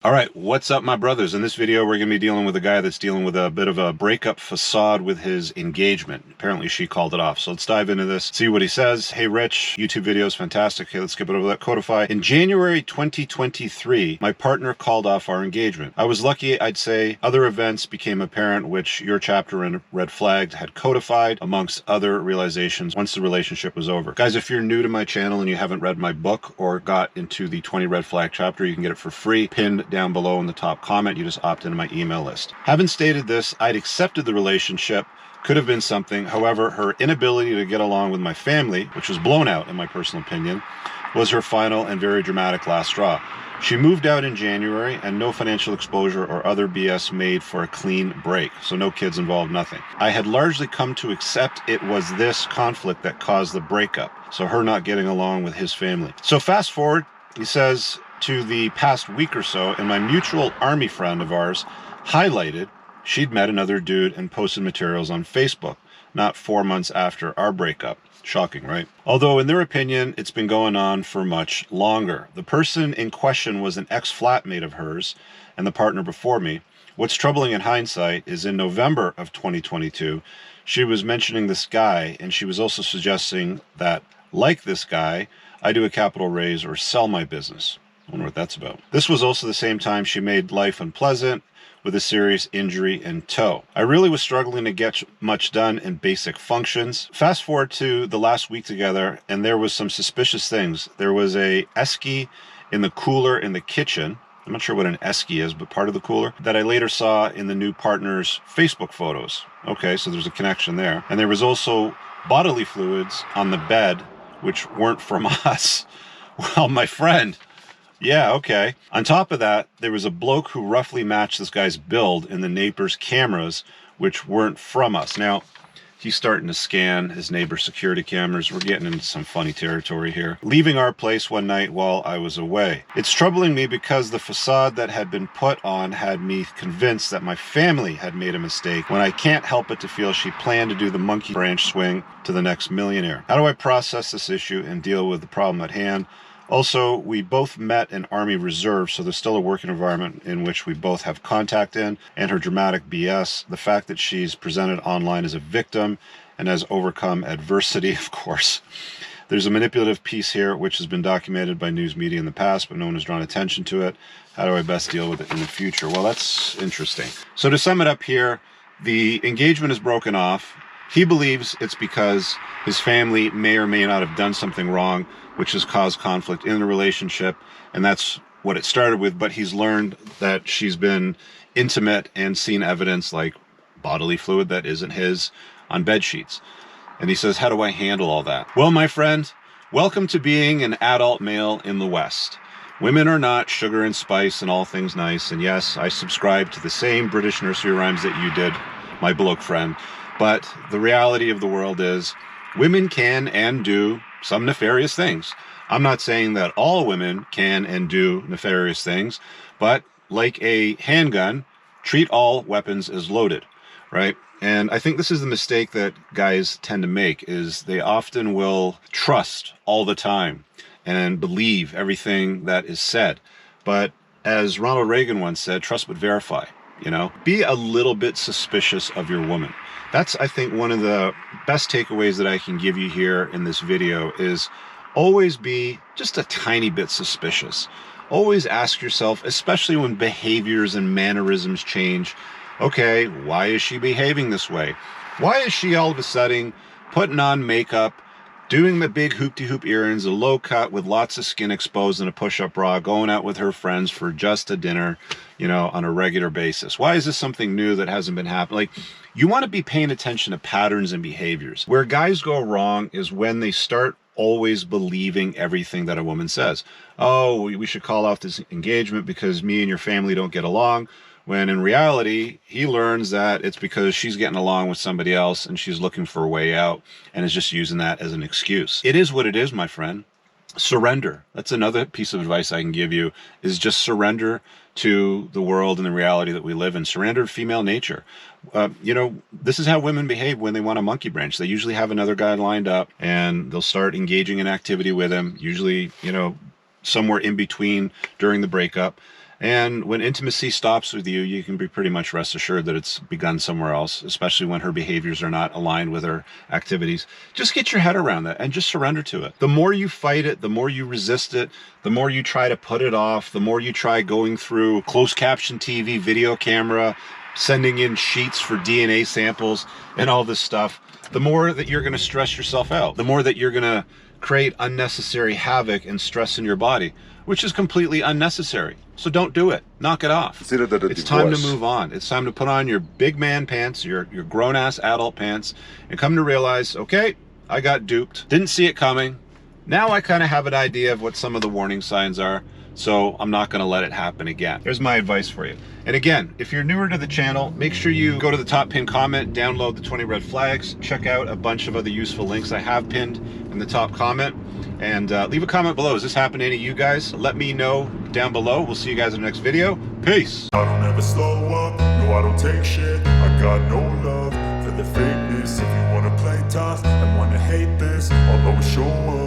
All right, what's up, my brothers? In this video, we're going to be dealing with a guy that's dealing with a bit of a breakup facade with his engagement. Apparently, she called it off. So let's dive into this, see what he says. Hey, Rich, YouTube video is fantastic. Okay, let's skip it over that. Codify. In January 2023, my partner called off our engagement. I was lucky, I'd say. Other events became apparent, which your chapter in Red Flagged had codified, amongst other realizations, once the relationship was over. Guys, if you're new to my channel and you haven't read my book or got into the 20 Red Flag chapter, you can get it for free, pinned down below in the top comment. You just opt into my email list. Having stated this, I'd accepted the relationship. Could have been something. However, her inability to get along with my family, which was blown out in my personal opinion, was her final and very dramatic last straw. She moved out in January, and no financial exposure or other BS made for a clean break. So no kids involved, nothing. I had largely come to accept it was this conflict that caused the breakup. So her not getting along with his family. So fast forward, he says, to the past week or so, and my mutual army friend of ours highlighted she'd met another dude and posted materials on Facebook, not 4 months after our breakup. Shocking, right? Although in their opinion, it's been going on for much longer. The person in question was an ex-flatmate of hers and the partner before me. What's troubling in hindsight is in November of 2022, she was mentioning this guy, and she was also suggesting that, like this guy, I do a capital raise or sell my business. I wonder what that's about. This was also the same time she made life unpleasant with a serious injury in tow. I really was struggling to get much done in basic functions. Fast forward to the last week together, and there was some suspicious things. There was a esky in the cooler in the kitchen. I'm not sure what an esky is, but part of the cooler that I later saw in the new partner's Facebook photos. Okay, so there's a connection there. And there was also bodily fluids on the bed, which weren't from us. Well, my friend... Yeah, okay. On top of that, there was a bloke who roughly matched this guy's build in the neighbor's cameras, which weren't from us. Now, he's starting to scan his neighbor's security cameras. We're getting into some funny territory here. Leaving our place one night while I was away. It's troubling me because the facade that had been put on had me convinced that my family had made a mistake, when I can't help but to feel she planned to do the monkey branch swing to the next millionaire. How do I process this issue and deal with the problem at hand? Also, we both met in Army Reserve, so there's still a working environment in which we both have contact in, and her dramatic BS, the fact that she's presented online as a victim and has overcome adversity, of course. There's a manipulative piece here, which has been documented by news media in the past, but no one has drawn attention to it. How do I best deal with it in the future? Well, that's interesting. So to sum it up here, the engagement is broken off. He believes it's because his family may or may not have done something wrong, which has caused conflict in the relationship, and that's what it started with. But he's learned that she's been intimate and seen evidence like bodily fluid that isn't his on bed sheets. And he says, how do I handle all that? Well, my friend, welcome to being an adult male in the West. Women are not sugar and spice and all things nice. And yes, I subscribe to the same British nursery rhymes that you did, my bloke friend. But the reality of the world is women can and do some nefarious things. I'm not saying that all women can and do nefarious things, but like a handgun, treat all weapons as loaded, right? And I think this is the mistake that guys tend to make, is they often will trust all the time and believe everything that is said. But as Ronald Reagan once said, trust but verify, you know? Be a little bit suspicious of your woman. That's, I think, one of the best takeaways that I can give you here in this video is always be just a tiny bit suspicious. Always ask yourself, especially when behaviors and mannerisms change, okay, why is she behaving this way? Why is she all of a sudden putting on makeup, doing the big hoop-de-hoop earrings, a low cut with lots of skin exposed and a push-up bra, going out with her friends for just a dinner, you know, on a regular basis? Why is this something new that hasn't been happening? Like, you want to be paying attention to patterns and behaviors. Where guys go wrong is when they start always believing everything that a woman says. Oh, we should call off this engagement because me and your family don't get along. When in reality, he learns that it's because she's getting along with somebody else and she's looking for a way out and is just using that as an excuse. It is what it is, my friend. Surrender. That's another piece of advice I can give you, is just surrender to the world and the reality that we live in. Surrender to female nature. You know, this is how women behave when they want a monkey branch. They usually have another guy lined up and they'll start engaging in activity with him, usually, you know, somewhere in between during the breakup. And when intimacy stops with you, you can be pretty much rest assured that it's begun somewhere else, especially when her behaviors are not aligned with her activities. Just get your head around that and just surrender to it. The more you fight it, the more you resist it, the more you try to put it off, the more you try going through closed caption TV, video camera, sending in sheets for DNA samples and all this stuff, the more that you're going to stress yourself out, the more that you're going to create unnecessary havoc and stress in your body, which is completely unnecessary. So don't do it. Knock it off. It's time to move on. It's time to put on your big man pants, your grown-ass adult pants, and come to realize, okay, I got duped. Didn't see it coming. Now I kind of have an idea of what some of the warning signs are, so I'm not going to let it happen again. There's my advice for you. And again, if you're newer to the channel, make sure you go to the top pinned comment, download the 20 red flags, check out a bunch of other useful links I have pinned in the top comment, and leave a comment below. Has this happened to any of you guys? Let me know down below. We'll see you guys in the next video. Peace. I don't ever slow up, no I don't take shit. I got no love for the fakeness. If you wanna play tough and wanna hate this, I'll always show up.